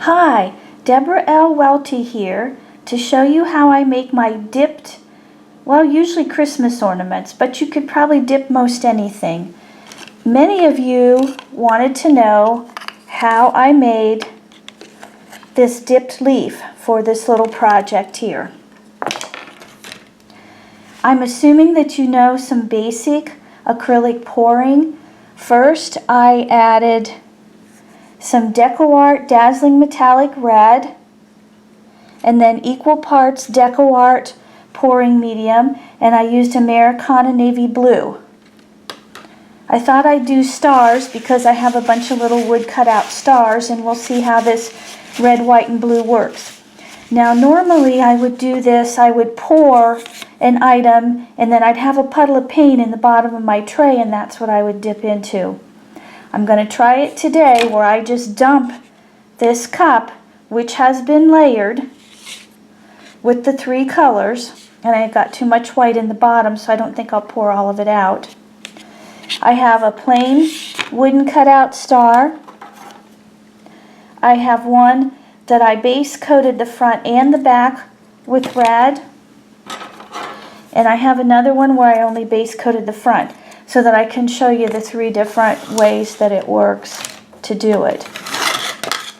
Hi, Deborah L. Welty here to show you how I make my dipped, well, usually Christmas ornaments, but you could probably dip most anything. Many of you wanted to know how I made this dipped leaf for this little project here. I'm assuming that you know some basic acrylic pouring. First, I added some DecoArt Dazzling Metallic Red, and then equal parts DecoArt Pouring Medium, and I used Americana Navy Blue. I thought I'd do stars because I have a bunch of little wood cut out stars, and we'll see how this red, white, and blue works. Now normally I would do this, I would pour an item, and then I'd have a puddle of paint in the bottom of my tray, and that's what I would dip into. I'm going to try it today where I just dump this cup, which has been layered with the 3 colors, and I got too much white in the bottom, so I don't think I'll pour all of it out. I have a plain wooden cutout star. I have one that I base coated the front and the back with red, and I have another one where I only base coated the front, so that I can show you the 3 different ways that it works to do it.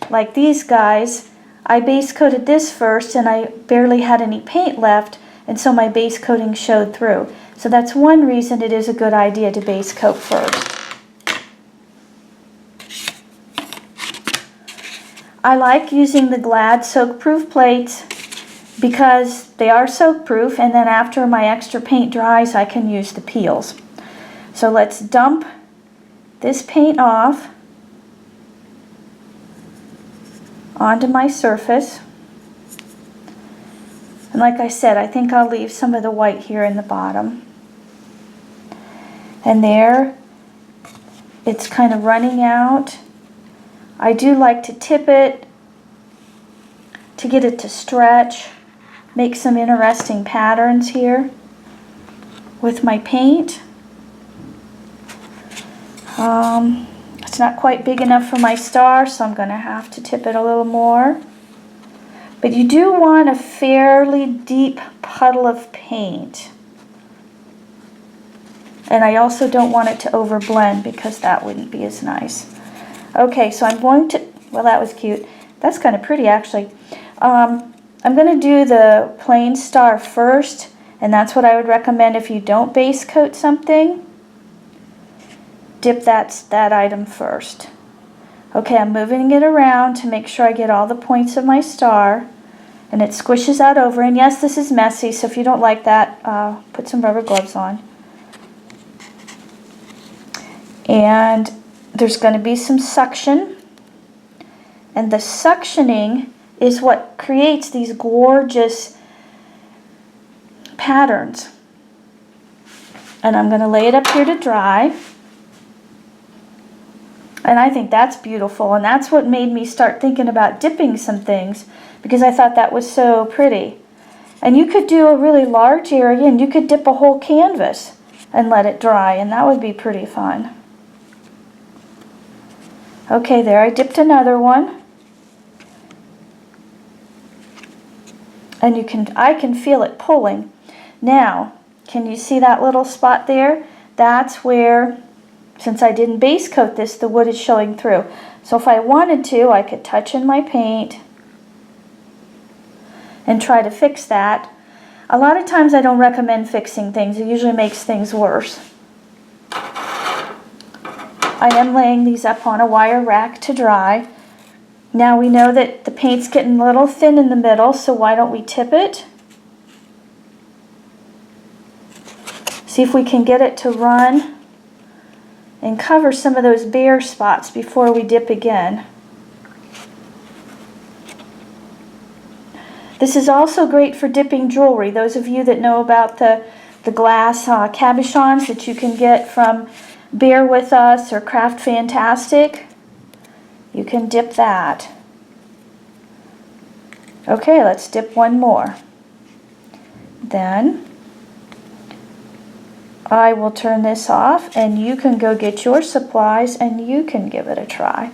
Like these guys, I base coated this first and I barely had any paint left, and so my base coating showed through. So that's one reason it is a good idea to base coat first. I like using the Glad soak-proof plates because they are soak-proof, and then after my extra paint dries I can use the peels. So let's dump this paint off onto my surface. And like I said, I think I'll leave some of the white here in the bottom. And there, it's kind of running out. I do like to tip it to get it to stretch, make some interesting patterns here with my paint. It's not quite big enough for my star, so I'm going to have to tip it a little more. But you do want a fairly deep puddle of paint. And I also don't want it to overblend because that wouldn't be as nice. Okay, so I'm going to, well, that was cute. That's kind of pretty actually. I'm going to do the plain star first, and that's what I would recommend if you don't base coat something. Dip that item first. Okay, I'm moving it around to make sure I get all the points of my star, and it squishes out over. And yes, this is messy, so if you don't like that, put some rubber gloves on. And there's going to be some suction, and the suctioning is what creates these gorgeous patterns. And I'm going to lay it up here to dry. And I think that's beautiful, and that's what made me start thinking about dipping some things, because I thought that was so pretty. And you could do a really large area, and you could dip a whole canvas and let it dry, and that would be pretty fun. Okay, there, I dipped another one. And I can feel it pulling. Now, can you see that little spot there? That's where, since I didn't base coat this, the wood is showing through. So if I wanted to, I could touch in my paint and try to fix that. A lot of times I don't recommend fixing things. It usually makes things worse. I am laying these up on a wire rack to dry. Now we know that the paint's getting a little thin in the middle, so why don't we tip it? See if we can get it to run and cover some of those bare spots before we dip again. This is also great for dipping jewelry. Those of you that know about the glass cabochons that you can get from Bear With Us or Craft Fantastic, you can dip that. Okay, let's dip one more. Then I will turn this off, and you can go get your supplies and you can give it a try.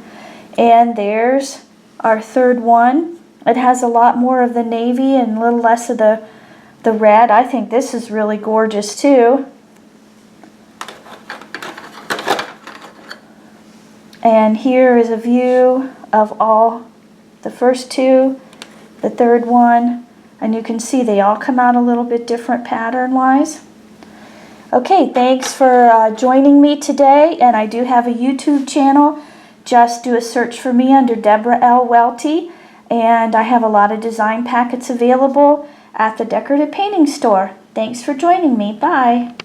And there's our third one. It has a lot more of the navy and a little less of the red. I think this is really gorgeous too. And here is a view of all the first two, the third one, and you can see they all come out a little bit different pattern wise. Okay, thanks for joining me today, and I do have a YouTube channel. Just do a search for me under Deborah L. Welty, and I have a lot of design packets available at the Decorative Painting Store. Thanks for joining me. Bye.